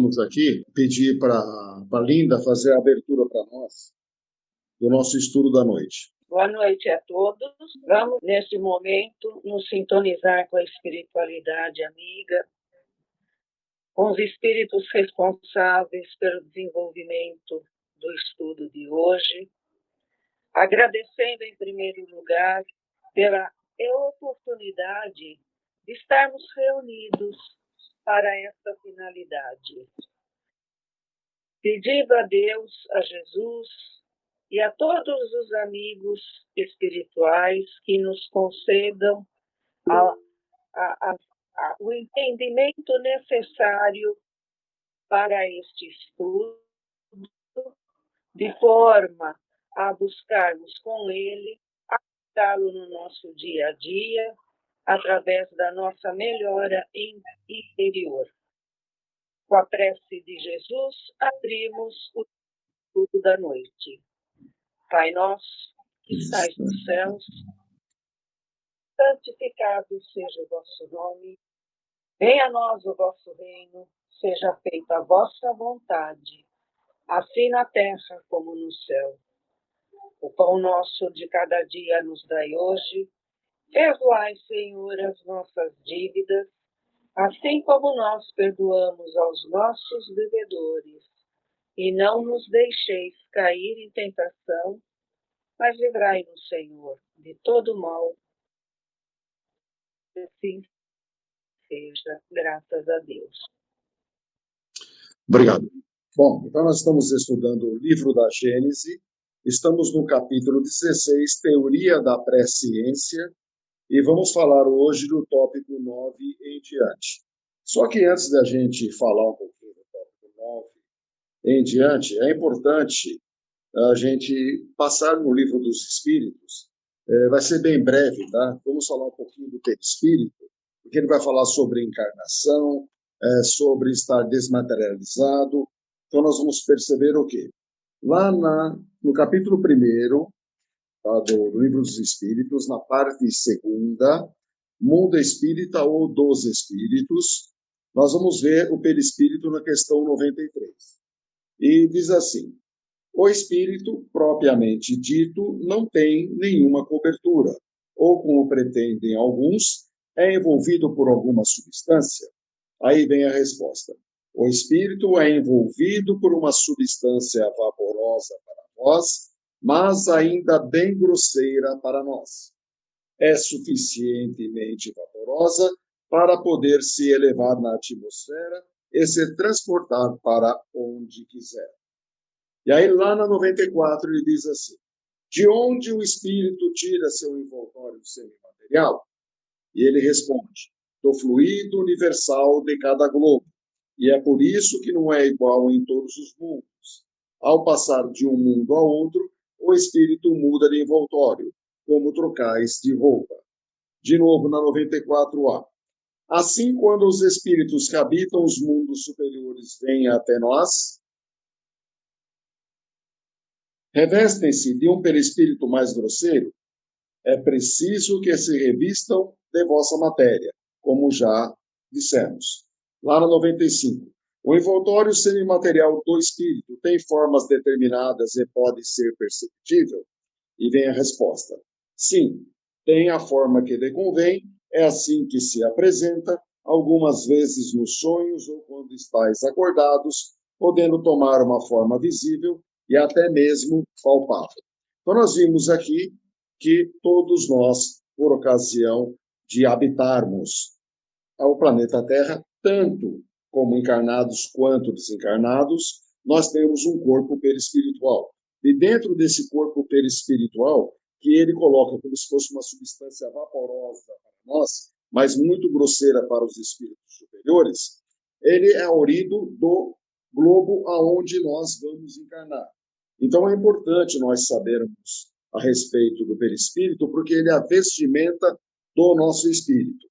vamos aqui pedir para a Linda fazer a abertura para nós do nosso estudo da noite. Boa noite a todos. Vamos, nesse momento, nos sintonizar com a espiritualidade amiga, com os espíritos responsáveis pelo desenvolvimento do estudo de hoje, agradecendo, em primeiro lugar, pela oportunidade de estarmos reunidos para esta finalidade. Pedindo a Deus, a Jesus e a todos os amigos espirituais que nos concedam o entendimento necessário para este estudo, de forma a buscarmos com ele, aplicá-lo no nosso dia a dia, através da nossa melhora interior. Com a prece de Jesus, abrimos o estudo da noite. Pai nosso, que estais nos céus, santificado seja o vosso nome, venha a nós o vosso reino, seja feita a vossa vontade, assim na terra como no céu. O pão nosso de cada dia nos dai hoje, perdoai, Senhor, as nossas dívidas, assim como nós perdoamos aos nossos devedores. E não nos deixeis cair em tentação, mas livrai-nos, Senhor, de todo mal. Assim seja, graças a Deus. Obrigado. Bom, então nós estamos estudando o livro da Gênese, estamos no capítulo 16, Teoria da Presciência, e vamos falar hoje do tópico 9 em diante. Só que antes da gente falar um pouquinho do tópico 9 em diante, é importante a gente passar no livro dos Espíritos. Vai ser bem breve, tá? Vamos falar um pouquinho do perispírito, porque ele vai falar sobre encarnação, sobre estar desmaterializado. Então nós vamos perceber o quê? Lá no capítulo 1º, tá, do livro dos Espíritos, na parte 2ª, Mundo Espírita ou dos Espíritos, nós vamos ver o perispírito na questão 93. E diz assim: o espírito, propriamente dito, não tem nenhuma cobertura, ou, como pretendem alguns, é envolvido por alguma substância. Aí vem a resposta. O espírito é envolvido por uma substância vaporosa para nós, mas ainda bem grosseira para nós. É suficientemente vaporosa para poder se elevar na atmosfera e se transportar para onde quiser. E aí, lá na 94, ele diz assim: de onde o espírito tira seu envoltório semimaterial? E ele responde: do fluido universal de cada globo. E é por isso que não é igual em todos os mundos. Ao passar de um mundo a outro, o espírito muda de envoltório, como trocais de roupa. De novo, na 94A. Assim, quando os espíritos que habitam os mundos superiores vêm até nós, revestem-se de um perispírito mais grosseiro, é preciso que se revistam de vossa matéria, como já dissemos. Lá no 95. O envoltório semimaterial do espírito tem formas determinadas e pode ser perceptível? E vem a resposta: sim, tem a forma que lhe convém, é assim que se apresenta, algumas vezes nos sonhos ou quando estáis acordados, podendo tomar uma forma visível e até mesmo palpável. Então, nós vimos aqui que todos nós, por ocasião de habitarmos o planeta Terra, tanto como encarnados quanto desencarnados, nós temos um corpo perispiritual. E dentro desse corpo perispiritual, que ele coloca como se fosse uma substância vaporosa para nós, mas muito grosseira para os espíritos superiores, ele é oriundo do globo aonde nós vamos encarnar. Então é importante nós sabermos a respeito do perispírito, porque ele é a vestimenta do nosso espírito.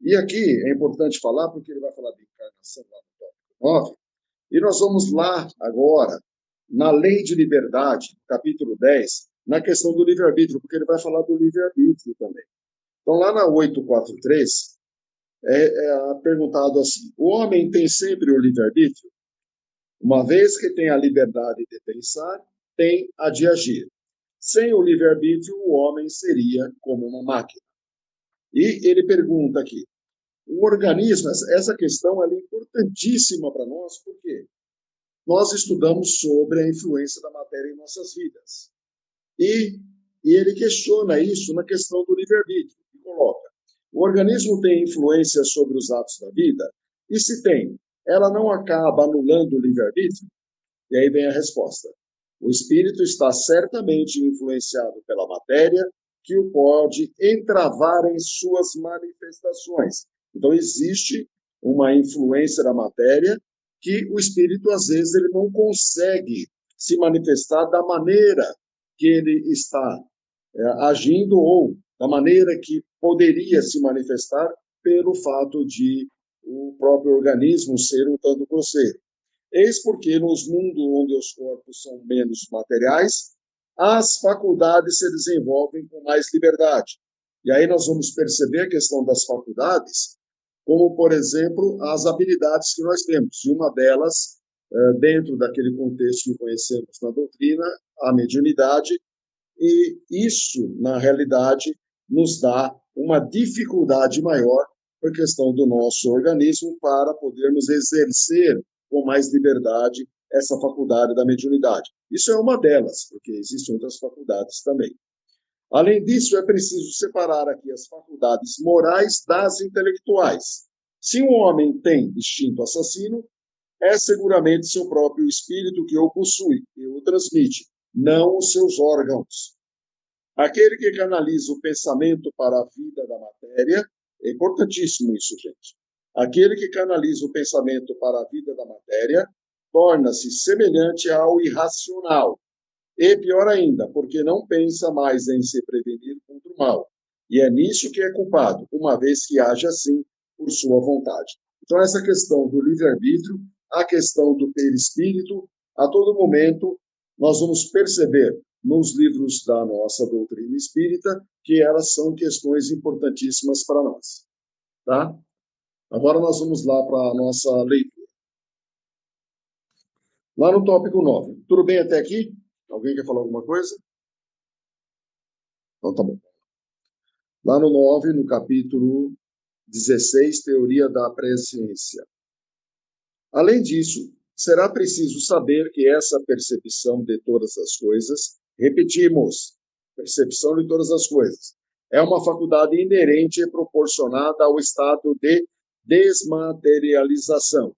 E aqui é importante falar, porque ele vai falar de encarnação lá no tópico 9, e nós vamos lá agora, na Lei de Liberdade, capítulo 10, na questão do livre-arbítrio, porque ele vai falar do livre-arbítrio também. Então, lá na 843, é perguntado assim: o homem tem sempre o livre-arbítrio? Uma vez que tem a liberdade de pensar, tem a de agir. Sem o livre-arbítrio, o homem seria como uma máquina. E ele pergunta aqui, o organismo, essa questão é importantíssima para nós, porque nós estudamos sobre a influência da matéria em nossas vidas. E ele questiona isso na questão do livre-arbítrio, e coloca, o organismo tem influência sobre os atos da vida? E se tem, ela não acaba anulando o livre-arbítrio? E aí vem a resposta. O espírito está certamente influenciado pela matéria, que o pode entravar em suas manifestações. Então, existe uma influência da matéria que o espírito, às vezes, ele não consegue se manifestar da maneira que ele está agindo ou da maneira que poderia se manifestar pelo fato de o próprio organismo ser um tanto grosseiro. Eis porque nos mundos onde os corpos são menos materiais, as faculdades se desenvolvem com mais liberdade. E aí nós vamos perceber a questão das faculdades, como, por exemplo, as habilidades que nós temos. E uma delas, dentro daquele contexto que conhecemos na doutrina, a mediunidade, e isso, na realidade, nos dá uma dificuldade maior por questão do nosso organismo para podermos exercer com mais liberdade essa faculdade da mediunidade. Isso é uma delas, porque existem outras faculdades também. Além disso, é preciso separar aqui as faculdades morais das intelectuais. Se um homem tem instinto assassino, é seguramente seu próprio espírito que o possui e o transmite, não os seus órgãos. Aquele que canaliza o pensamento para a vida da matéria, é importantíssimo isso, gente. Aquele que canaliza o pensamento para a vida da matéria torna-se semelhante ao irracional. E pior ainda, porque não pensa mais em se prevenir contra o mal. E é nisso que é culpado, uma vez que age assim por sua vontade. Então, essa questão do livre-arbítrio, a questão do perispírito, a todo momento nós vamos perceber nos livros da nossa doutrina espírita que elas são questões importantíssimas para nós. Tá? Agora nós vamos lá para a nossa leitura. Lá no tópico 9. Tudo bem até aqui? Alguém quer falar alguma coisa? Então tá bom. Lá no 9, no capítulo 16, Teoria da Presciência. Além disso, será preciso saber que essa percepção de todas as coisas, repetimos, percepção de todas as coisas, é uma faculdade inerente e proporcionada ao estado de desmaterialização.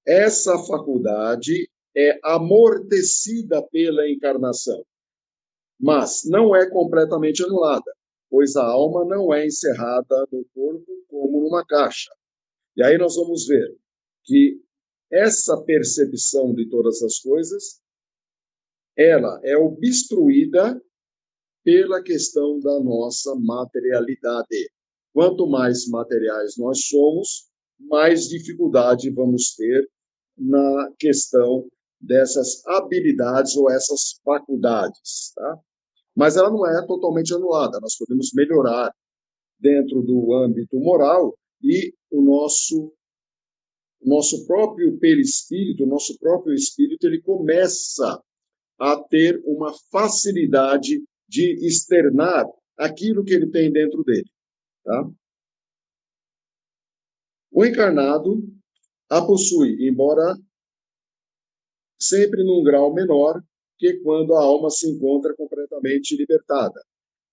Essa faculdade é amortecida pela encarnação, mas não é completamente anulada, pois a alma não é encerrada no corpo como numa caixa. E aí nós vamos ver que essa percepção de todas as coisas, ela é obstruída pela questão da nossa materialidade. Quanto mais materiais nós somos, mais dificuldade vamos ter na questão dessas habilidades ou essas faculdades, tá? Mas ela não é totalmente anulada, nós podemos melhorar dentro do âmbito moral e o nosso próprio perispírito, o nosso próprio espírito, ele começa a ter uma facilidade de externar aquilo que ele tem dentro dele. Tá? O encarnado a possui, embora sempre num grau menor que quando a alma se encontra completamente libertada.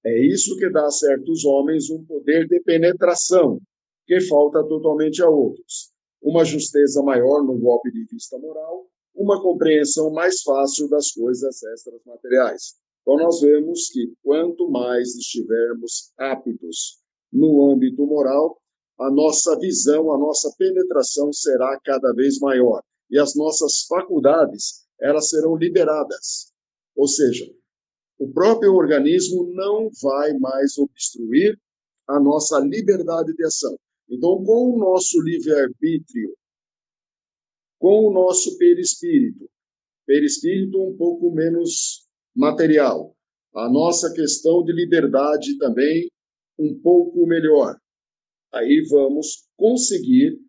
É isso que dá a certos homens um poder de penetração, que falta totalmente a outros. Uma justeza maior no golpe de vista moral, uma compreensão mais fácil das coisas extras materiais. Então, nós vemos que quanto mais estivermos aptos no âmbito moral, a nossa visão, a nossa penetração será cada vez maior. E as nossas faculdades, elas serão liberadas. Ou seja, o próprio organismo não vai mais obstruir a nossa liberdade de ação. Então, com o nosso livre-arbítrio, com o nosso perispírito um pouco menos material, a nossa questão de liberdade também um pouco melhor, aí vamos conseguir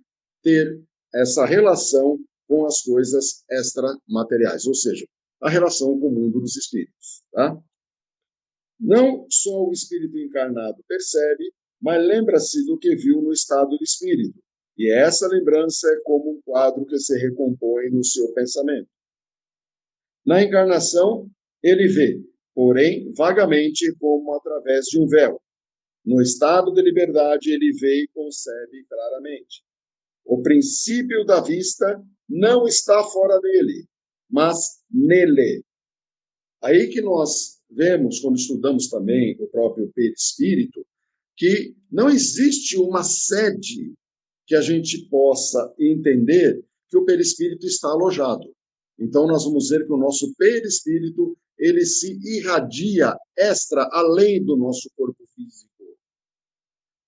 ter essa relação com as coisas extramateriais, ou seja, a relação com o mundo dos espíritos. Tá? Não só o espírito encarnado percebe, mas lembra-se do que viu no estado do espírito. E essa lembrança é como um quadro que se recompõe no seu pensamento. Na encarnação, ele vê, porém, vagamente, como através de um véu. No estado de liberdade, ele vê e concebe claramente. O princípio da vista não está fora dele, mas nele. Aí que nós vemos, quando estudamos também o próprio perispírito, que não existe uma sede que a gente possa entender que o perispírito está alojado. Então, nós vamos ver que o nosso perispírito, ele se irradia extra, além do nosso corpo físico.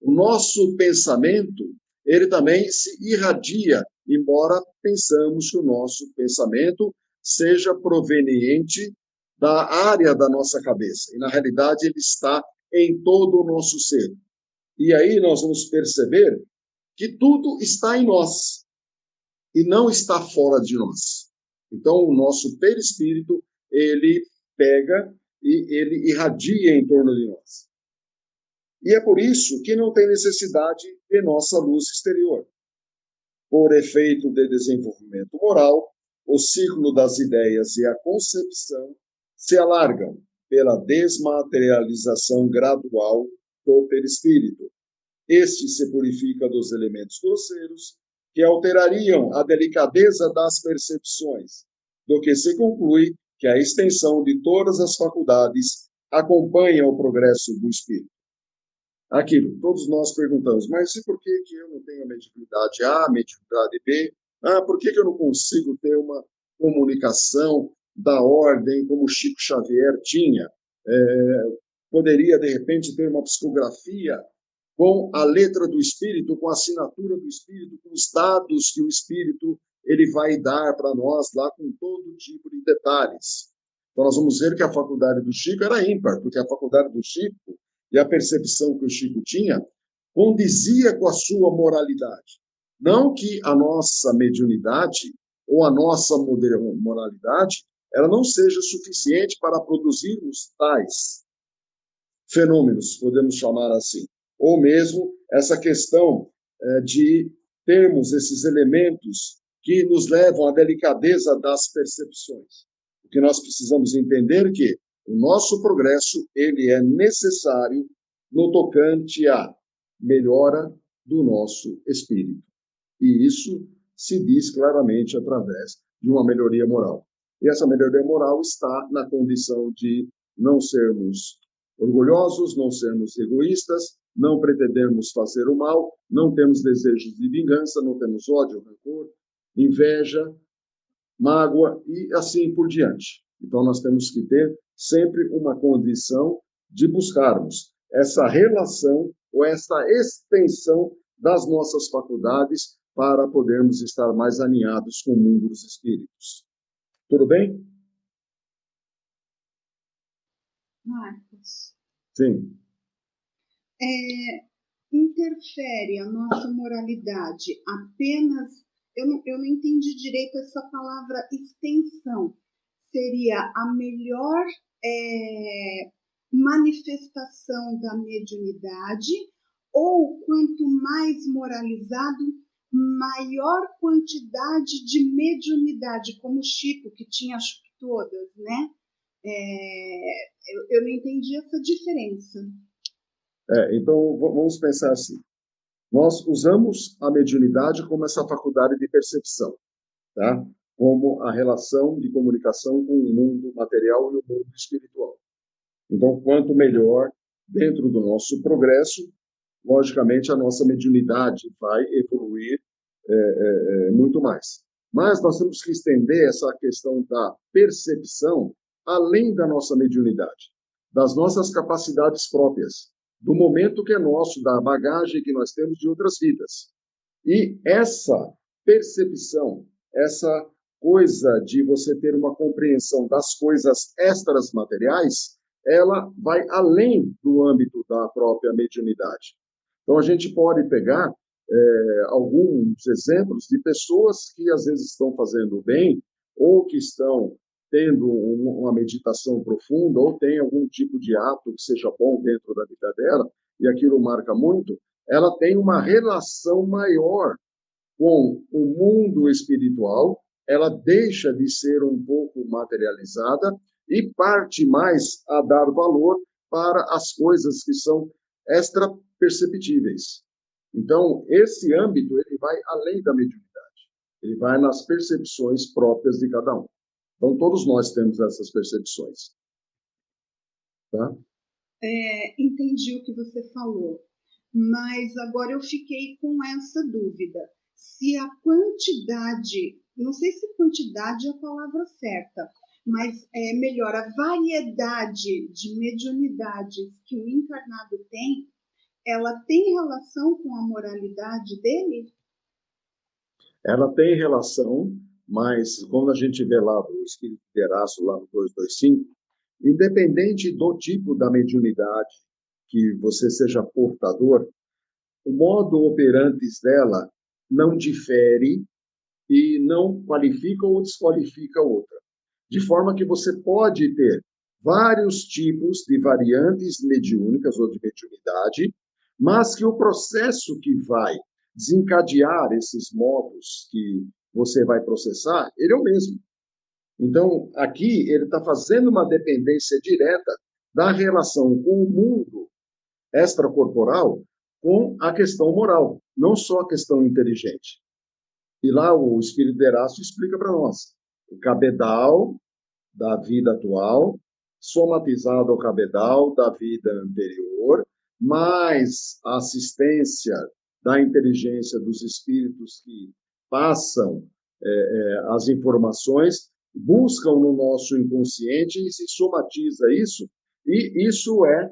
O nosso pensamento, ele também se irradia, embora pensamos que o nosso pensamento seja proveniente da área da nossa cabeça. E, na realidade, ele está em todo o nosso ser. E aí nós vamos perceber que tudo está em nós e não está fora de nós. Então, o nosso perispírito, ele pega e ele irradia em torno de nós. E é por isso que não tem necessidade de nossa luz exterior. Por efeito de desenvolvimento moral, o ciclo das ideias e a concepção se alargam pela desmaterialização gradual do perispírito. Este se purifica dos elementos grosseiros que alterariam a delicadeza das percepções, do que se conclui que a extensão de todas as faculdades acompanha o progresso do espírito. Aquilo, todos nós perguntamos, mas e por que eu não tenho a mediunidade A, a mediunidade B? Por que eu não consigo ter uma comunicação da ordem como Chico Xavier tinha? Poderia, de repente, ter uma psicografia com a letra do espírito, com a assinatura do espírito, com os dados que o espírito ele vai dar para nós lá com todo tipo de detalhes. Então, nós vamos ver que a faculdade do Chico era ímpar, porque a faculdade do Chico e a percepção que o Chico tinha condizia com a sua moralidade. Não que a nossa mediunidade ou a nossa moralidade ela não seja suficiente para produzirmos tais fenômenos, podemos chamar assim. Ou mesmo essa questão de termos esses elementos que nos levam à delicadeza das percepções. O que nós precisamos entender é que o nosso progresso ele é necessário no tocante à melhora do nosso espírito. E isso se diz claramente através de uma melhoria moral. E essa melhoria moral está na condição de não sermos orgulhosos, não sermos egoístas, não pretendermos fazer o mal, não temos desejos de vingança, não temos ódio, rancor, inveja, mágoa e assim por diante. Então, nós temos que ter sempre uma condição de buscarmos essa relação ou essa extensão das nossas faculdades para podermos estar mais alinhados com o mundo dos espíritos. Tudo bem? Marcos. Sim. Interfere a nossa moralidade apenas... Eu não entendi direito essa palavra extensão. Seria a melhor manifestação da mediunidade, ou quanto mais moralizado, maior quantidade de mediunidade, como Chico, que tinha acho que todas, né? Eu não entendi essa diferença. Então, vamos pensar assim. Nós usamos a mediunidade como essa faculdade de percepção, tá? Como a relação de comunicação com o mundo material e o mundo espiritual. Então, quanto melhor dentro do nosso progresso, logicamente a nossa mediunidade vai evoluir muito mais. Mas nós temos que estender essa questão da percepção além da nossa mediunidade, das nossas capacidades próprias, do momento que é nosso, da bagagem que nós temos de outras vidas. E essa percepção, essa coisa de você ter uma compreensão das coisas extras materiais, ela vai além do âmbito da própria mediunidade. Então, a gente pode pegar alguns exemplos de pessoas que às vezes estão fazendo bem ou que estão tendo uma meditação profunda ou tem algum tipo de ato que seja bom dentro da vida dela, e aquilo marca muito, ela tem uma relação maior com o mundo espiritual, ela deixa de ser um pouco materializada e parte mais a dar valor para as coisas que são extra-perceptíveis. Então, esse âmbito ele vai além da mediunidade, ele vai nas percepções próprias de cada um. Então, todos nós temos essas percepções. Tá? Entendi o que você falou, mas agora eu fiquei com essa dúvida. Se a quantidade, não sei se quantidade é a palavra certa, mas é melhor, a variedade de mediunidades que o encarnado tem, ela tem relação com a moralidade dele? Ela tem relação, mas quando a gente vê lá o Espírito de Erasto, lá no 225, independente do tipo da mediunidade que você seja portador, o modo operantes dela não difere e não qualifica ou desqualifica outra. De forma que você pode ter vários tipos de variantes mediúnicas ou de mediunidade, mas que o processo que vai desencadear esses modos que você vai processar, ele é o mesmo. Então, aqui ele está fazendo uma dependência direta da relação com o mundo extracorporal com a questão moral, não só a questão inteligente. E lá o Espírito de Erasto explica para nós o cabedal da vida atual, somatizado ao cabedal da vida anterior, mais a assistência da inteligência dos espíritos que passam as informações, buscam no nosso inconsciente e se somatiza isso, e isso é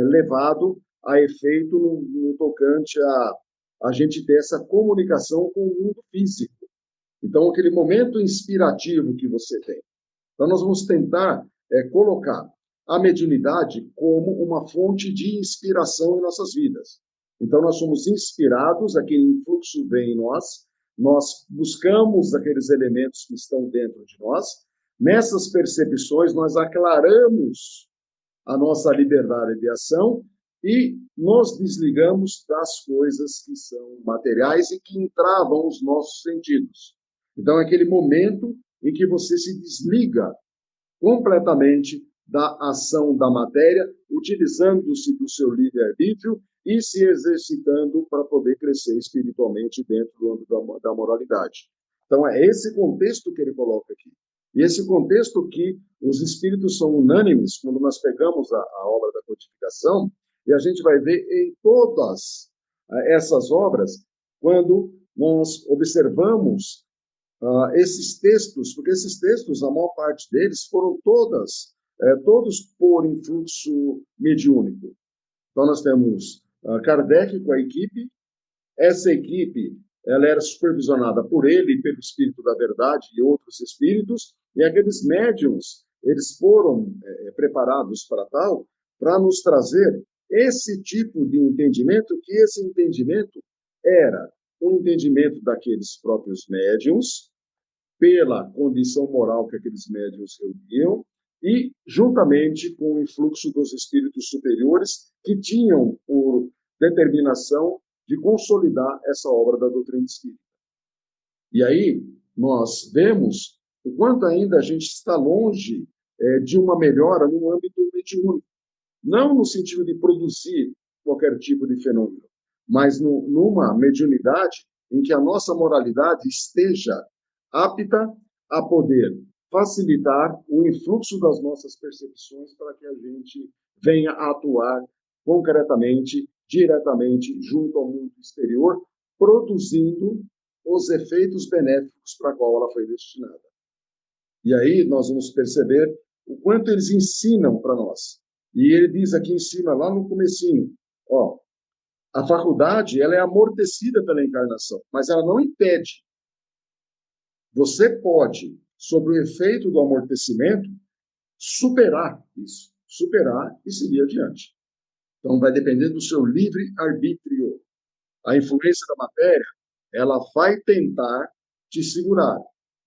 levado a efeito no tocante a gente ter essa comunicação com o mundo físico. Então, aquele momento inspirativo que você tem. Então, nós vamos tentar colocar a mediunidade como uma fonte de inspiração em nossas vidas. Então, nós somos inspirados, aquele influxo vem em nós buscamos aqueles elementos que estão dentro de nós, nessas percepções nós aclaramos a nossa liberdade de ação e nos desligamos das coisas que são materiais e que entravam os nossos sentidos. Então, é aquele momento em que você se desliga completamente da ação da matéria, utilizando-se do seu livre-arbítrio e se exercitando para poder crescer espiritualmente dentro do âmbito da moralidade. Então, é esse contexto que ele coloca aqui. E esse contexto que os espíritos são unânimes, quando nós pegamos a obra da codificação, e a gente vai ver em todas essas obras, quando nós observamos esses textos, porque esses textos, a maior parte deles, foram todos por influxo mediúnico. Então, nós temos Kardec com a equipe, essa equipe ela era supervisionada por ele e pelo Espírito da Verdade e outros espíritos, e aqueles médiuns, eles foram preparados para tal, para nos trazer esse tipo de entendimento, que esse entendimento era um entendimento daqueles próprios médiuns, pela condição moral que aqueles médiuns reuniam, e juntamente com o influxo dos espíritos superiores, que tinham por determinação de consolidar essa obra da doutrina espírita. E aí nós vemos o quanto ainda a gente está longe de uma melhora no âmbito mediúnico. Não no sentido de produzir qualquer tipo de fenômeno, mas numa mediunidade em que a nossa moralidade esteja apta a poder facilitar o influxo das nossas percepções para que a gente venha a atuar concretamente, diretamente, junto ao mundo exterior, produzindo os efeitos benéficos para a qual ela foi destinada. E aí nós vamos perceber o quanto eles ensinam para nós. E ele diz aqui em cima, lá no comecinho, a faculdade ela é amortecida pela encarnação, mas ela não impede. Você pode, sob o efeito do amortecimento, superar isso, superar e seguir adiante. Então, vai depender do seu livre-arbítrio. A influência da matéria, ela vai tentar te segurar,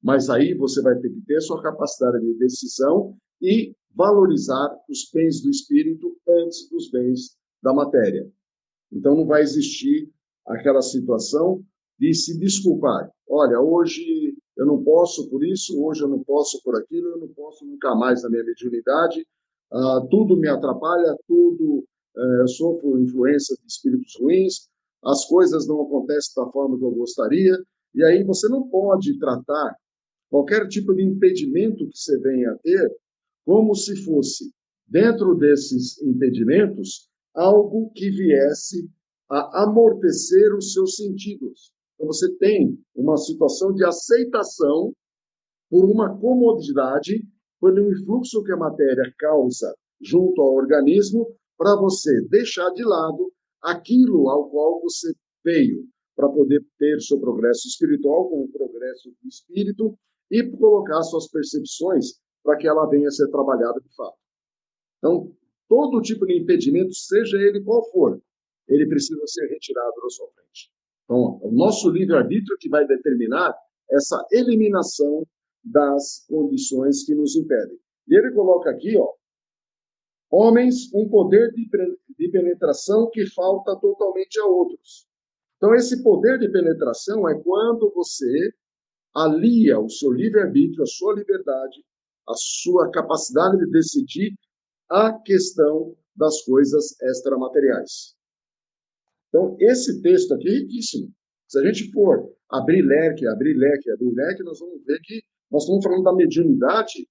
mas aí você vai ter que ter sua capacidade de decisão e valorizar os bens do espírito antes dos bens da matéria. Então, não vai existir aquela situação de se desculpar. Olha, hoje eu não posso por isso, hoje eu não posso por aquilo, eu não posso nunca mais na minha mediunidade, tudo me atrapalha, tudo, eu sofro influência de espíritos ruins, as coisas não acontecem da forma que eu gostaria, e aí você não pode tratar qualquer tipo de impedimento que você venha a ter como se fosse, dentro desses impedimentos, algo que viesse a amortecer os seus sentidos. Então, você tem uma situação de aceitação por uma comodidade, pelo influxo que a matéria causa junto ao organismo, para você deixar de lado aquilo ao qual você veio, para poder ter seu progresso espiritual como progresso do espírito e colocar suas percepções para que ela venha a ser trabalhada de fato. Então, todo tipo de impedimento, seja ele qual for, ele precisa ser retirado da sua frente. Então, o nosso livre-arbítrio que vai determinar essa eliminação das condições que nos impedem. E ele coloca aqui, ó, homens, um poder de penetração que falta totalmente a outros. Então, esse poder de penetração é quando você alia o seu livre-arbítrio, a sua liberdade, a sua capacidade de decidir a questão das coisas extramateriais. Então, esse texto aqui é riquíssimo. Se a gente for abrir leque, nós vamos ver que nós estamos falando da mediunidade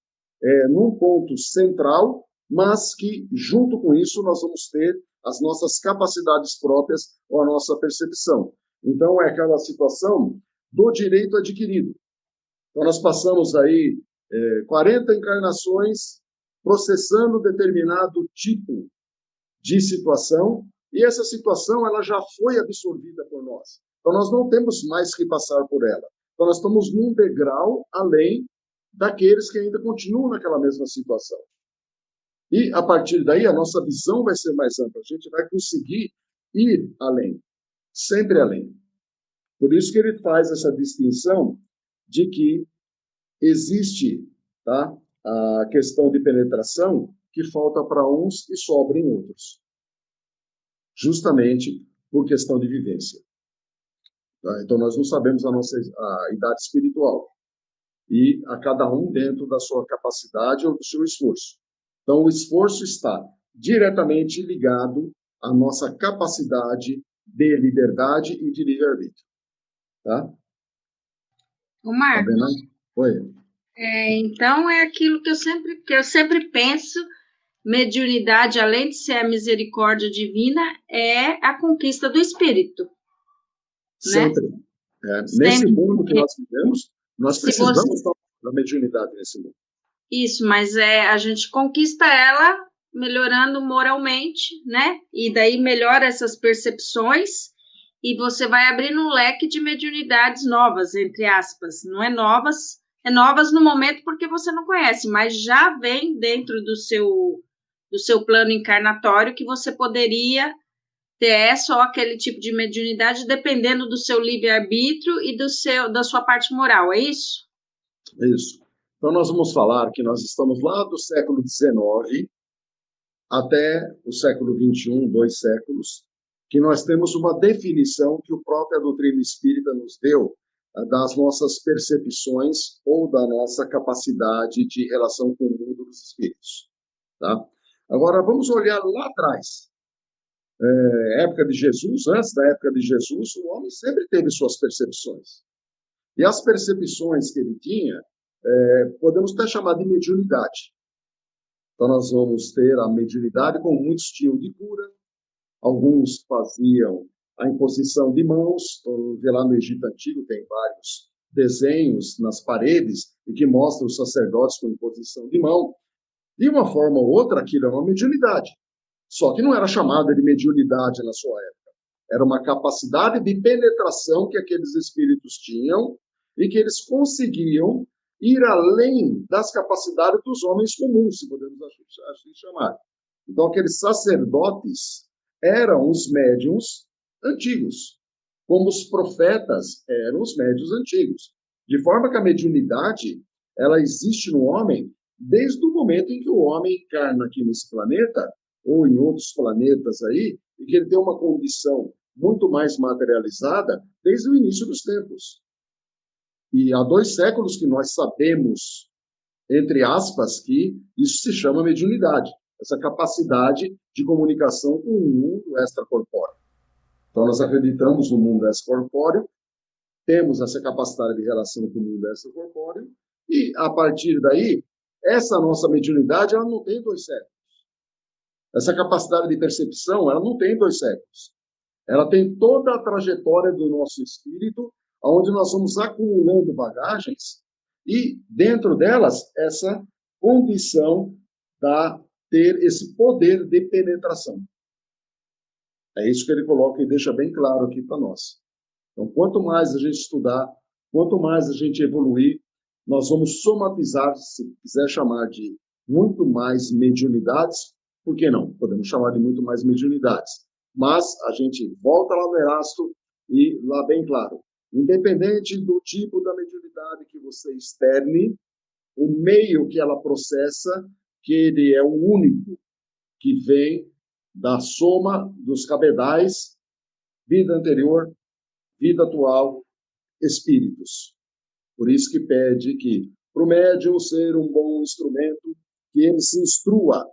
num ponto central, mas que, junto com isso, nós vamos ter as nossas capacidades próprias ou a nossa percepção. Então, é aquela situação do direito adquirido. Então, nós passamos aí 40 encarnações processando determinado tipo de situação, e essa situação ela já foi absorvida por nós. Então, nós não temos mais que passar por ela. Então, nós estamos num degrau além daqueles que ainda continuam naquela mesma situação. E, a partir daí, a nossa visão vai ser mais ampla. A gente vai conseguir ir além, sempre além. Por isso que ele faz essa distinção de que existe, tá, a questão de penetração que falta para uns e sobra em outros. Justamente por questão de vivência. Tá? Então, nós não sabemos a idade espiritual. E a cada um dentro da sua capacidade ou do seu esforço. Então, o esforço está diretamente ligado à nossa capacidade de liberdade e de livre-arbítrio. Tá? O Marcos, tá vendo? Oi. Então é aquilo que eu sempre penso, mediunidade, além de ser a misericórdia divina, é a conquista do espírito. Sempre. Né? Nesse mundo que nós vivemos, nós precisamos da mediunidade nesse mundo. Isso, mas a gente conquista ela melhorando moralmente, né? E daí melhora essas percepções e você vai abrindo um leque de mediunidades novas, entre aspas. Não é novas, é novas no momento porque você não conhece, mas já vem dentro do seu plano encarnatório que você poderia ter só aquele tipo de mediunidade dependendo do seu livre-arbítrio e da sua parte moral, é isso? Isso. Então, nós vamos falar que nós estamos lá do século XIX até o século XXI, 2 séculos, que nós temos uma definição que a própria doutrina espírita nos deu das nossas percepções ou da nossa capacidade de relação com o mundo dos espíritos. Tá? Agora, vamos olhar lá atrás. Época de Jesus, antes da época de Jesus, o homem sempre teve suas percepções. E as percepções que ele tinha, podemos até chamar de mediunidade. Então, nós vamos ter a mediunidade, como muitos tinham de cura, alguns faziam a imposição de mãos, vê lá no Egito Antigo, tem vários desenhos nas paredes e que mostram os sacerdotes com imposição de mão. De uma forma ou outra, aquilo é uma mediunidade. Só que não era chamada de mediunidade na sua época. Era uma capacidade de penetração que aqueles espíritos tinham e que eles conseguiam ir além das capacidades dos homens comuns, se podemos assim chamar. Então, aqueles sacerdotes eram os médiuns antigos. como os profetas eram os médiuns antigos. De forma que a mediunidade, ela existe no homem desde o momento em que o homem encarna aqui nesse planeta, ou em outros planetas aí, e que ele tem uma condição muito mais materializada desde o início dos tempos. E há 2 séculos que nós sabemos, entre aspas, que isso se chama mediunidade, essa capacidade de comunicação com o mundo extracorpóreo. Então, nós acreditamos no mundo extracorpóreo, temos essa capacidade de relação com o mundo extracorpóreo, e, a partir daí, essa nossa mediunidade, ela não tem 2 séculos. Essa capacidade de percepção, ela não tem 2 séculos. Ela tem toda a trajetória do nosso espírito, onde nós vamos acumulando bagagens, e, dentro delas, essa condição da ter esse poder de penetração. É isso que ele coloca e deixa bem claro aqui para nós. Então, quanto mais a gente estudar, quanto mais a gente evoluir, nós vamos somatizar, se quiser chamar de muito mais mediunidades, por que não? Podemos chamar de muito mais mediunidades. Mas a gente volta lá no Erasto e lá bem claro, independente do tipo da mediunidade que você externe, o meio que ela processa, que ele é o único que vem da soma dos cabedais, vida anterior, vida atual, espíritos. Por isso que pede que, para o médium ser um bom instrumento, que ele se instrua.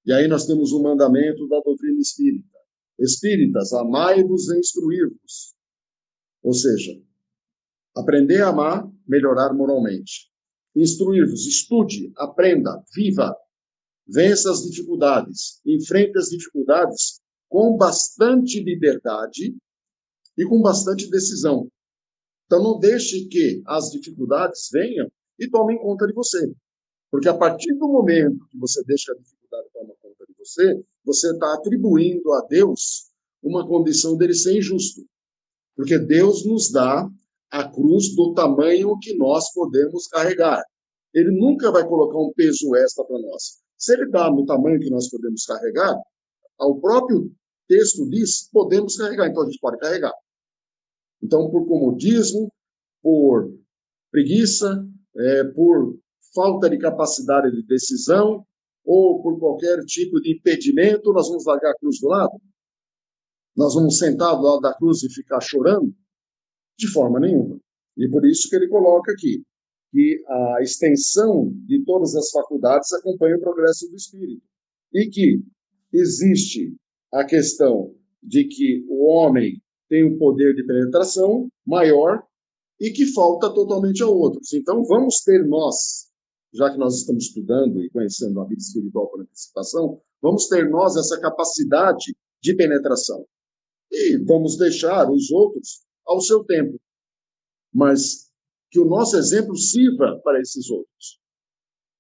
E aí nós temos um mandamento da doutrina espírita. Espíritas, amai-vos e instruí-vos. Ou seja, aprender a amar, melhorar moralmente. Instruir-vos, estude, aprenda, viva, vença as dificuldades, enfrente as dificuldades com bastante liberdade e com bastante decisão. Então, não deixe que as dificuldades venham e tomem conta de você. Porque a partir do momento que você deixa a dificuldade tomar conta de você, você está atribuindo a Deus uma condição dele ser injusto. Porque Deus nos dá a cruz do tamanho que nós podemos carregar. Ele nunca vai colocar um peso extra para nós. Se ele dá no tamanho que nós podemos carregar, o próprio texto diz, podemos carregar, então a gente pode carregar. Então, por comodismo, por preguiça, por falta de capacidade de decisão, ou por qualquer tipo de impedimento, nós vamos largar a cruz do lado? Nós vamos sentar do lado da cruz e ficar chorando? De forma nenhuma. E por isso que ele coloca aqui, que a extensão de todas as faculdades acompanha o progresso do espírito. E que existe a questão de que o homem tem um poder de penetração maior e que falta totalmente a outros. Então, vamos ter nós, já que nós estamos estudando e conhecendo a vida espiritual por antecipação, vamos ter nós essa capacidade de penetração. E vamos deixar os outros ao seu tempo. Mas que o nosso exemplo sirva para esses outros.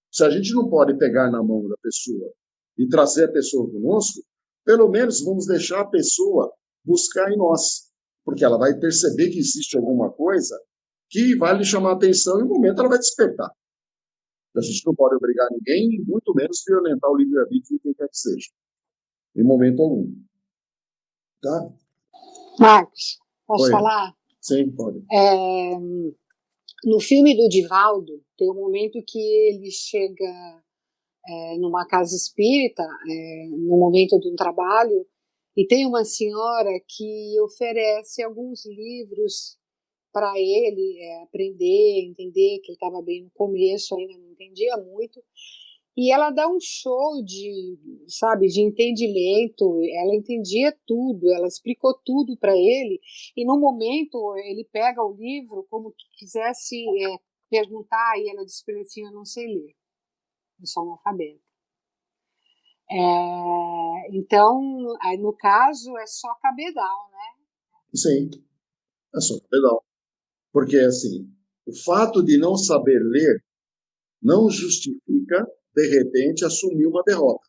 Se a gente não pode pegar na mão da pessoa e trazer a pessoa conosco, pelo menos vamos deixar a pessoa buscar em nós, porque ela vai perceber que existe alguma coisa que vai lhe chamar a atenção e, no momento, ela vai despertar. A gente não pode obrigar ninguém, muito menos violentar o livre-arbítrio de quem quer que seja, em momento algum. Tá? Marcos, posso Oi. falar? Sim, pode. No filme do Divaldo, tem um momento que ele chega numa casa espírita, no momento de um trabalho, e tem uma senhora que oferece alguns livros para ele aprender, entender, que ele estava bem no começo, ainda não entendia muito, e ela dá um show de entendimento, ela entendia tudo, ela explicou tudo para ele, e no momento ele pega o livro como que quisesse perguntar, e ela disse para ele assim, eu não sei ler, eu sou analfabeta. Então, no caso, é só cabedal, né? Sim, é só cabedal. Porque, assim, o fato de não saber ler não justifica, de repente, assumir uma derrota.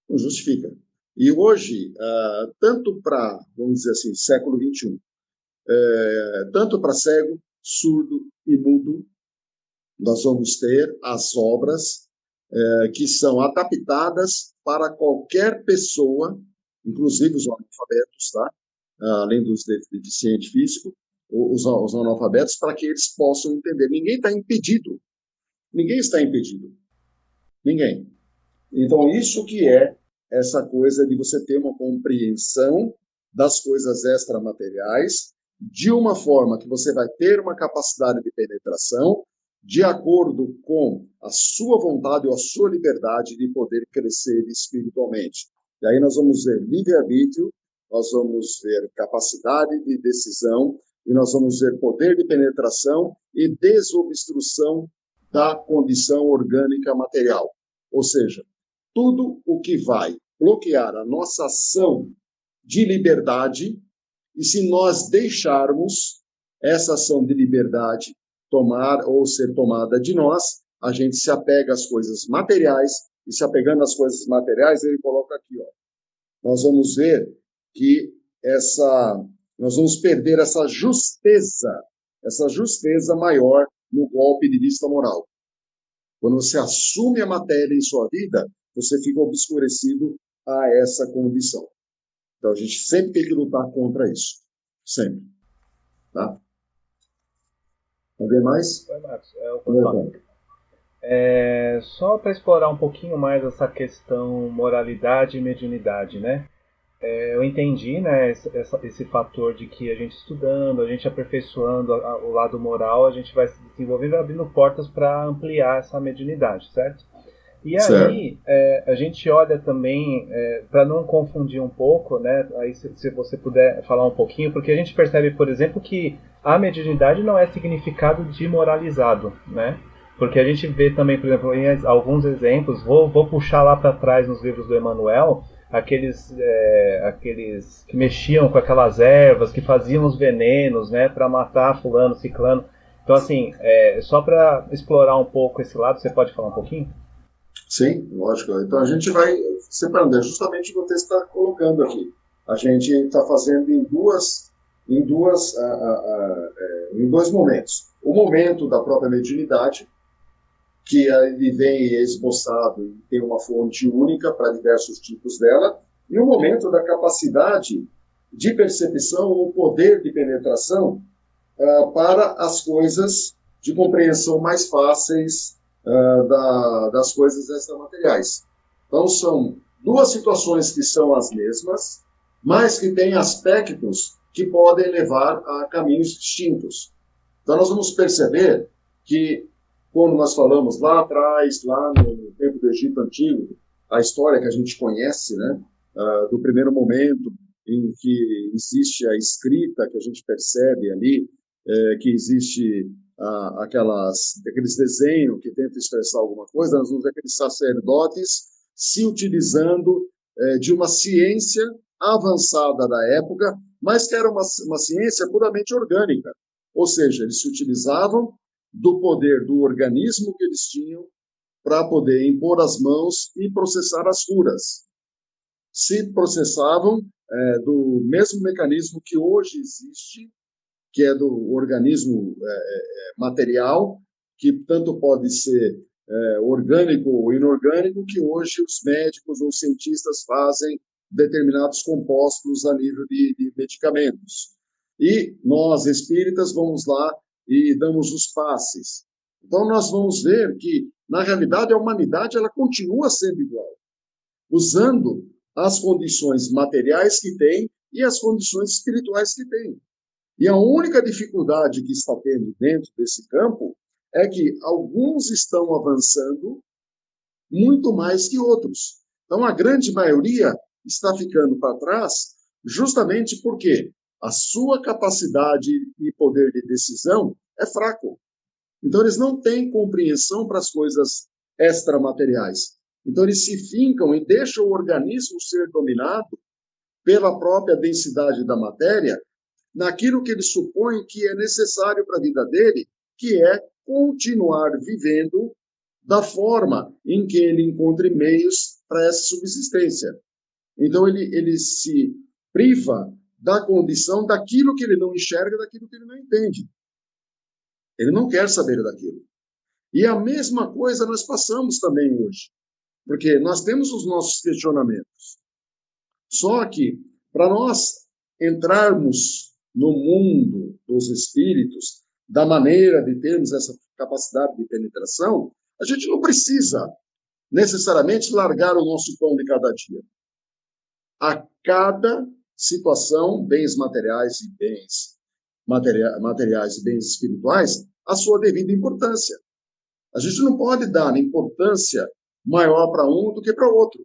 Não justifica. E hoje, tanto para, vamos dizer assim, século XXI, tanto para cego, surdo e mudo, nós vamos ter as obras que são adaptadas para qualquer pessoa, inclusive os analfabetos, tá? além dos deficientes físicos, os analfabetos, para que eles possam entender. Ninguém está impedido. Ninguém está impedido. Ninguém. Então, isso que é essa coisa de você ter uma compreensão das coisas extramateriais de uma forma que você vai ter uma capacidade de penetração de acordo com a sua vontade ou a sua liberdade de poder crescer espiritualmente. E aí nós vamos ver livre-arbítrio, nós vamos ver capacidade de decisão e nós vamos ver poder de penetração e desobstrução da condição orgânica material. Ou seja, tudo o que vai bloquear a nossa ação de liberdade, e se nós deixarmos essa ação de liberdade tomar ou ser tomada de nós, a gente se apega às coisas materiais, e se apegando às coisas materiais, ele coloca aqui, ó, nós vamos ver que nós vamos perder essa justeza maior no golpe de vista moral. Quando você assume a matéria em sua vida, você fica obscurecido a essa condição. Então, a gente sempre tem que lutar contra isso. Sempre. Tá? Alguém mais? Oi, Marcos. Só para explorar um pouquinho mais essa questão moralidade e mediunidade, né? Eu entendi, né, esse fator de que a gente estudando, a gente aperfeiçoando o lado moral, a gente vai se desenvolvendo, abrindo portas para ampliar essa mediunidade, certo? E aí, a gente olha também, para não confundir um pouco, né, aí se você puder falar um pouquinho, porque a gente percebe, por exemplo, que a mediunidade não é significado de moralizado, né? Porque a gente vê também, por exemplo, em alguns exemplos, vou puxar lá para trás nos livros do Emmanuel, aqueles que mexiam com aquelas ervas, que faziam os venenos, né, para matar fulano, ciclano. Então, assim, só para explorar um pouco esse lado, você pode falar um pouquinho? Sim, lógico. Então a gente vai separando, é justamente o que o texto está colocando aqui. A gente está fazendo em dois momentos. O momento da própria mediunidade, que ele vem esboçado e tem uma fonte única para diversos tipos dela, e o momento da capacidade de percepção ou poder de penetração para as coisas de compreensão mais fáceis das coisas extramateriais. Então, são duas situações que são as mesmas, mas que têm aspectos que podem levar a caminhos distintos. Então, nós vamos perceber que, quando nós falamos lá atrás, lá no tempo do Egito Antigo, a história que a gente conhece, né, do primeiro momento em que existe a escrita, que a gente percebe ali, que existe aqueles desenhos que tentam expressar alguma coisa, nós vamos ver aqueles sacerdotes se utilizando de uma ciência avançada da época, mas que era uma ciência puramente orgânica. Ou seja, eles se utilizavam do poder do organismo que eles tinham para poder impor as mãos e processar as curas. Se processavam do mesmo mecanismo que hoje existe, que é do organismo material, que tanto pode ser orgânico ou inorgânico, que hoje os médicos ou cientistas fazem determinados compostos a nível de medicamentos. E nós, espíritas, vamos lá e damos os passes. Então, nós vamos ver que, na realidade, a humanidade ela continua sendo igual, usando as condições materiais que tem e as condições espirituais que tem. E a única dificuldade que está tendo dentro desse campo é que alguns estão avançando muito mais que outros. Então, a grande maioria está ficando para trás justamente porque a sua capacidade e poder de decisão é fraco. Então, eles não têm compreensão para as coisas extramateriais. Então, eles se fincam e deixam o organismo ser dominado pela própria densidade da matéria, naquilo que ele supõe que é necessário para a vida dele, que é continuar vivendo da forma em que ele encontre meios para essa subsistência. Então, ele se priva da condição daquilo que ele não enxerga, daquilo que ele não entende. Ele não quer saber daquilo. E a mesma coisa nós passamos também hoje, porque nós temos os nossos questionamentos. Só que, para nós entrarmos no mundo dos espíritos, da maneira de termos essa capacidade de penetração, a gente não precisa necessariamente largar o nosso pão de cada dia. A cada situação, bens materiais e bens materiais e bens espirituais, a sua devida importância. A gente não pode dar importância maior para um do que para o outro.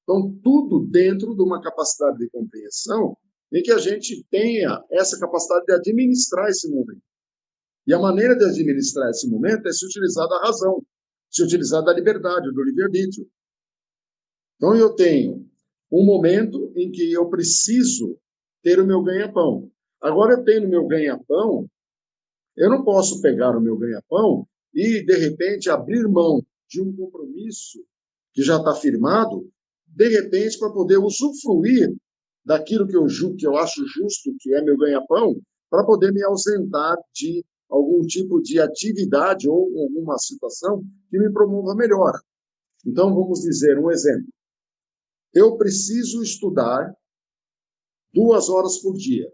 Então, tudo dentro de uma capacidade de compreensão em que a gente tenha essa capacidade de administrar esse momento. E a maneira de administrar esse momento é se utilizar da razão, se utilizar da liberdade, do livre-arbítrio. Então, eu tenho um momento em que eu preciso ter o meu ganha-pão. Agora, eu tenho o meu ganha-pão, eu não posso pegar o meu ganha-pão e, de repente, abrir mão de um compromisso que já está firmado, de repente, para poder usufruir daquilo que eu acho justo, que é meu ganha-pão, para poder me ausentar de algum tipo de atividade ou alguma situação que me promova melhora. Então, vamos dizer um exemplo. Eu preciso estudar 2 horas por dia.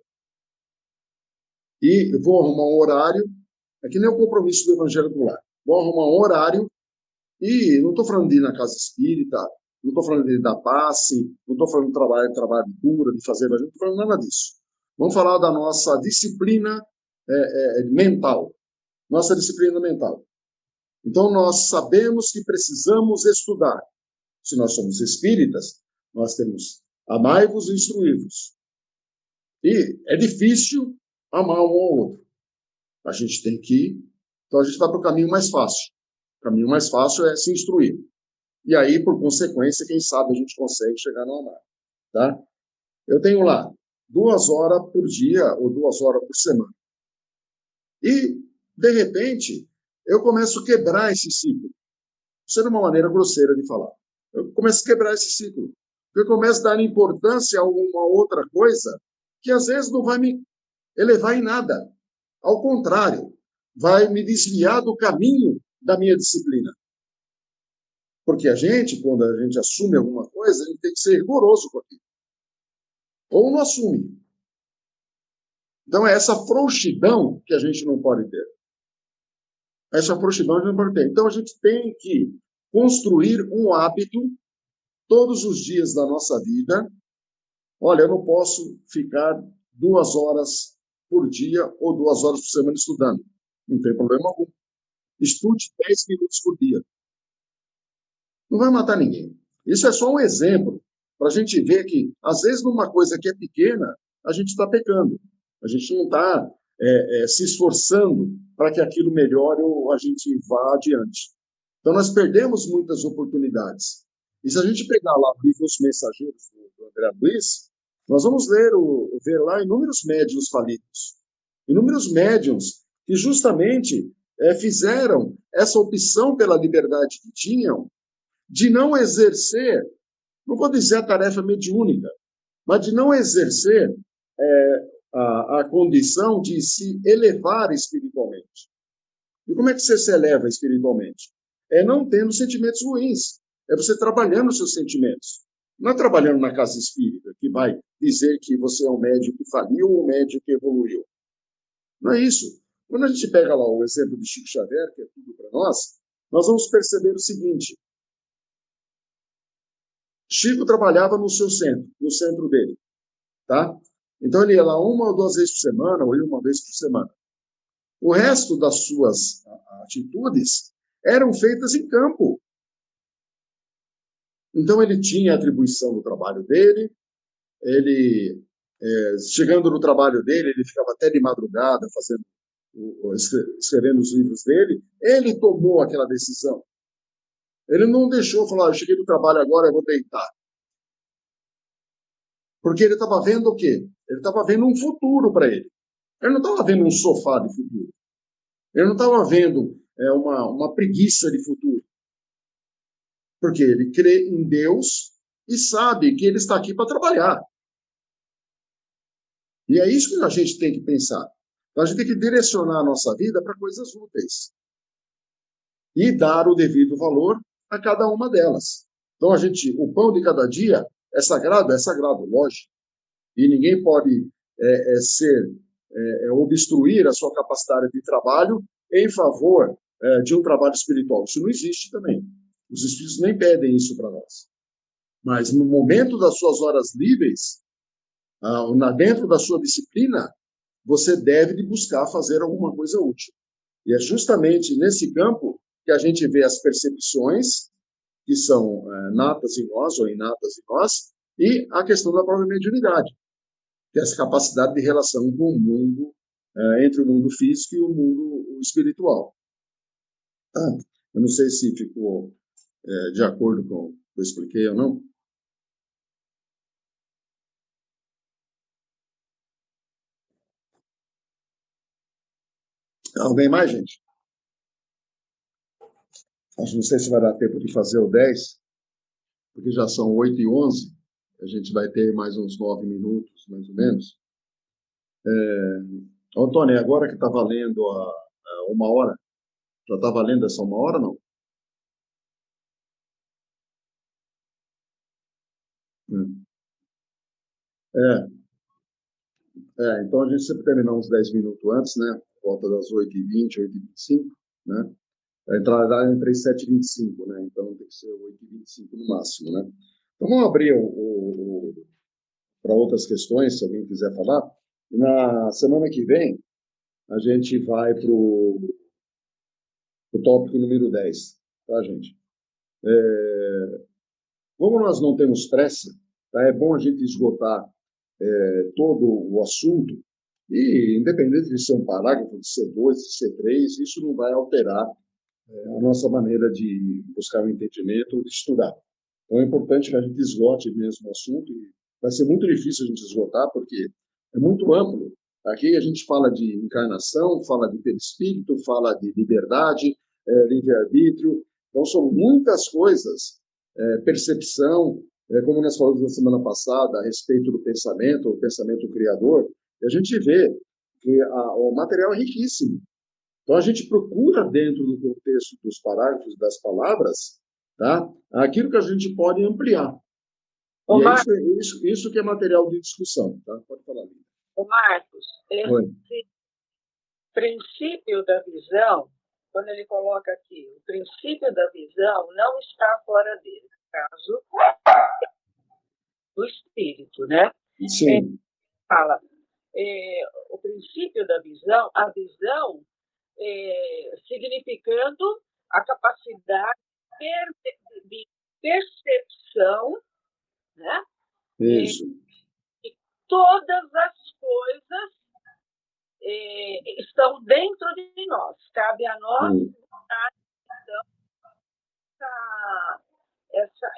E vou arrumar um horário, é que nem o compromisso do Evangelho do Lar. Vou arrumar um horário e não estou falando de ir na casa espírita, não estou falando de dar passe, não estou falando de trabalho de cura, de fazer evangelho, não estou falando nada disso. Vamos falar da nossa disciplina mental. Nossa disciplina mental. Então, nós sabemos que precisamos estudar. Se nós somos espíritas, nós temos amai-vos e instruí-vos. E é difícil amar um ao outro. A gente tem que... Então, a gente vai para o caminho mais fácil. O caminho mais fácil é se instruir. E aí, por consequência, quem sabe a gente consegue chegar no amar. Tá? Eu tenho lá 2 horas por dia ou 2 horas por semana. E, de repente, eu começo a quebrar esse ciclo. Isso é uma maneira grosseira de falar. Eu começo a quebrar esse ciclo. Eu começo a dar importância a alguma outra coisa que, às vezes, não vai me elevar em nada. Ao contrário, vai me desviar do caminho da minha disciplina. Porque a gente, quando a gente assume alguma coisa, a gente tem que ser rigoroso com aquilo. Ou não assume. Então, é essa frouxidão que a gente não pode ter. Essa frouxidão a gente não pode ter. Então, a gente tem que construir um hábito todos os dias da nossa vida. Olha, eu não posso ficar 2 horas por dia ou 2 horas por semana estudando. Não tem problema algum. Estude 10 minutos por dia. Não vai matar ninguém. Isso é só um exemplo para a gente ver que, às vezes, numa coisa que é pequena, a gente está pecando. A gente não está se esforçando para que aquilo melhore ou a gente vá adiante. Então, nós perdemos muitas oportunidades. E se a gente pegar lá o livro Os Mensageiros, do André Luiz, nós vamos ver lá inúmeros médiuns falidos. Inúmeros médiuns que justamente fizeram essa opção pela liberdade que tinham de não exercer, não vou dizer a tarefa mediúnica, mas de não exercer a condição de se elevar espiritualmente. E como é que você se eleva espiritualmente? É não tendo sentimentos ruins. É você trabalhando os seus sentimentos. Não é trabalhando na casa espírita, que vai dizer que você é um médium que faliu ou um médium que evoluiu. Não é isso. Quando a gente pega lá o exemplo de Chico Xavier, que é tudo para nós vamos perceber o seguinte. Chico trabalhava no seu centro, no centro dele. Tá? Então, ele ia lá 1 ou 2 vezes por semana, ou ia 1 vez por semana. O resto das suas atitudes eram feitas em campo. Então, ele tinha a atribuição do trabalho dele, ele, chegando no trabalho dele, ele ficava até de madrugada escrevendo os livros dele. Ele tomou aquela decisão. Ele não deixou falar, eu cheguei do trabalho agora, eu vou deitar. Porque ele estava vendo o quê? Ele estava vendo um futuro para ele. Ele não estava vendo um sofá de futuro. Ele não estava vendo uma preguiça de futuro. Porque ele crê em Deus e sabe que ele está aqui para trabalhar. E é isso que a gente tem que pensar. Então, a gente tem que direcionar a nossa vida para coisas úteis. E dar o devido valor a cada uma delas. Então, o pão de cada dia é sagrado, lógico. e ninguém pode obstruir a sua capacidade de trabalho em favor de um trabalho espiritual. Isso não existe também. Os espíritos nem pedem isso para nós. Mas no momento das suas horas livres, dentro da sua disciplina, você deve buscar fazer alguma coisa útil. E é justamente nesse campo que a gente vê as percepções que são natas em nós ou inatas em nós, e a questão da própria mediunidade, que é essa capacidade de relação com o mundo, entre o mundo físico e o mundo espiritual. Eu não sei se ficou de acordo com o que eu expliquei ou não. Alguém mais, gente? Não sei se vai dar tempo de fazer o 10, porque já são 8h11. A gente vai ter mais uns 9 minutos, mais ou menos. Antônio, agora que está valendo a 1 hora, já está valendo essa 1 hora, não? Então a gente sempre terminar uns 10 minutos antes, né? Volta das 8h20, 8h25, né? A entrada entre 7h25, né? Então tem que ser 8h25 no máximo, né? Então vamos abrir para outras questões, se alguém quiser falar. E na semana que vem, a gente vai para o tópico número 10, tá, gente? Como nós não temos pressa, tá? É bom a gente esgotar todo o assunto, e independente de ser um parágrafo, de ser 2, de ser 3, isso não vai alterar a nossa maneira de buscar o entendimento ou de estudar. Então é importante que a gente esgote mesmo o assunto, e vai ser muito difícil a gente esgotar, porque é muito amplo. Aqui a gente fala de encarnação, fala de perispírito, fala de liberdade, livre-arbítrio. Então são muitas coisas, percepção, como nós falamos na semana passada, a respeito do pensamento, o pensamento criador, e a gente vê que o material é riquíssimo. Então, a gente procura, dentro do contexto dos parágrafos, das palavras, tá? Aquilo que a gente pode ampliar. Ô, e é isso que é material de discussão. Tá? Pode falar, Lívia. Ô Marcos, esse princípio da visão, quando ele coloca aqui, o princípio da visão não está fora dele, no caso do espírito, né? Sim. Ele fala, o princípio da visão, a visão significando a capacidade de percepção, né? Isso. De todas as coisas estão dentro de nós. Cabe a nós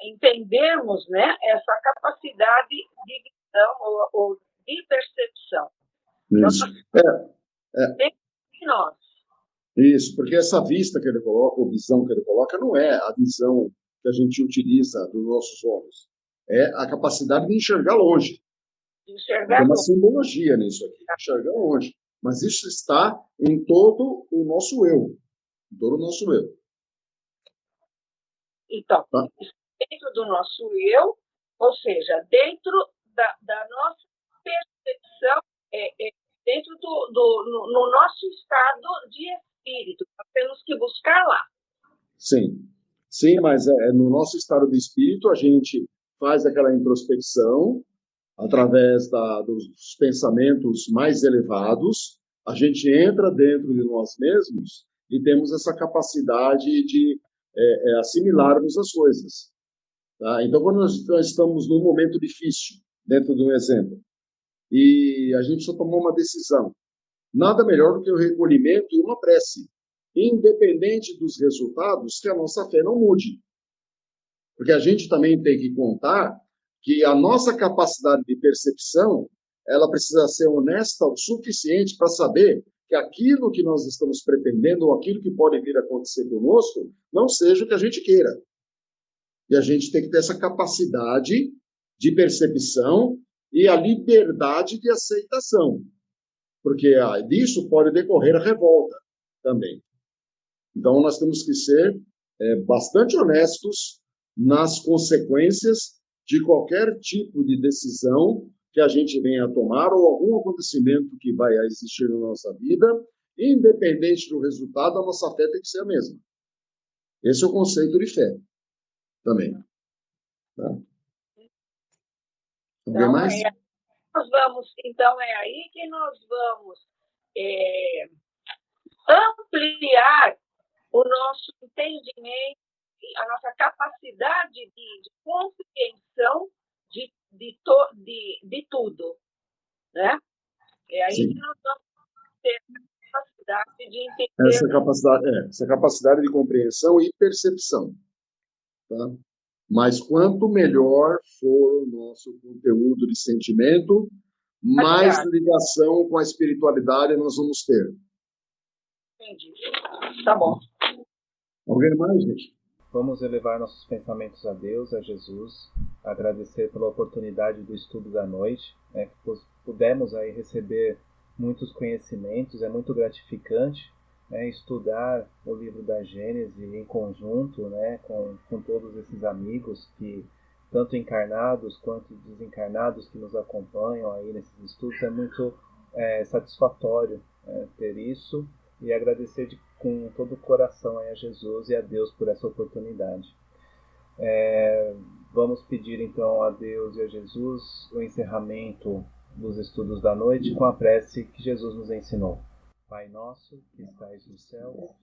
entendermos, né, essa capacidade de visão ou de percepção. Isso. Dentro de nós. Isso, porque essa vista que ele coloca, ou visão que ele coloca, não é a visão que a gente utiliza dos nossos olhos. É a capacidade de enxergar longe. Enxergar Tem uma longe. simbologia nisso aqui, enxergar longe. Mas isso está em todo o nosso eu. Em todo o nosso eu. Então, tá? Dentro do nosso eu, ou seja, dentro da nossa percepção, dentro no nosso estado de espírito. Nós temos que buscar lá. Sim. Sim, mas no nosso estado de espírito a gente faz aquela introspecção através dos pensamentos mais elevados, a gente entra dentro de nós mesmos e temos essa capacidade de assimilarmos as coisas. Tá? Então, quando nós estamos num momento difícil, dentro de um exemplo, e a gente só tomou uma decisão, nada melhor do que o recolhimento e uma prece, independente dos resultados, que a nossa fé não mude. Porque a gente também tem que contar que a nossa capacidade de percepção, ela precisa ser honesta o suficiente para saber que aquilo que nós estamos pretendendo ou aquilo que pode vir a acontecer conosco não seja o que a gente queira. E a gente tem que ter essa capacidade de percepção e a liberdade de aceitação. Porque disso pode decorrer a revolta também. Então, nós temos que ser bastante honestos nas consequências de qualquer tipo de decisão que a gente venha a tomar ou algum acontecimento que vai existir na nossa vida, independente do resultado, a nossa fé tem que ser a mesma. Esse é o conceito de fé também. Tá? Alguém mais? Então é aí que nós vamos ampliar o nosso entendimento, a nossa capacidade de compreensão de tudo, né? É aí Sim. que nós vamos ter a capacidade de entender. Essa capacidade de compreensão e percepção. Tá? Mas quanto melhor for o nosso conteúdo de sentimento, mais ligação com a espiritualidade nós vamos ter. Entendi. Tá bom. Alguém mais, gente? Vamos elevar nossos pensamentos a Deus, a Jesus, agradecer pela oportunidade do estudo da noite, né, que pudemos aí receber muitos conhecimentos, é muito gratificante, né, estudar o livro da Gênesis em conjunto, né, com todos esses amigos que, tanto encarnados quanto desencarnados, que nos acompanham aí nesses estudos, é muito satisfatório ter isso e agradecer com todo o coração a Jesus e a Deus por essa oportunidade. Vamos pedir então a Deus e a Jesus o encerramento dos estudos da noite com a prece que Jesus nos ensinou. Pai nosso, que estais no céu,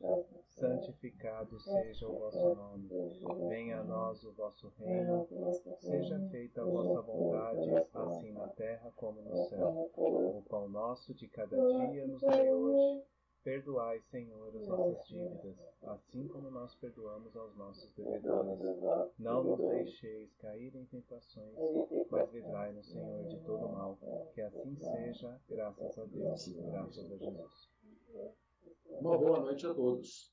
santificado seja o vosso nome. Venha a nós o vosso reino. Seja feita a vossa vontade, assim na terra como no céu. O pão nosso de cada dia nos dai hoje. Perdoai, Senhor, as nossas dívidas, assim como nós perdoamos aos nossos devedores. Não nos deixeis cair em tentações, mas livrai-nos, Senhor, de todo mal. Que assim seja, graças a Deus, graças a Jesus. Uma boa noite a todos.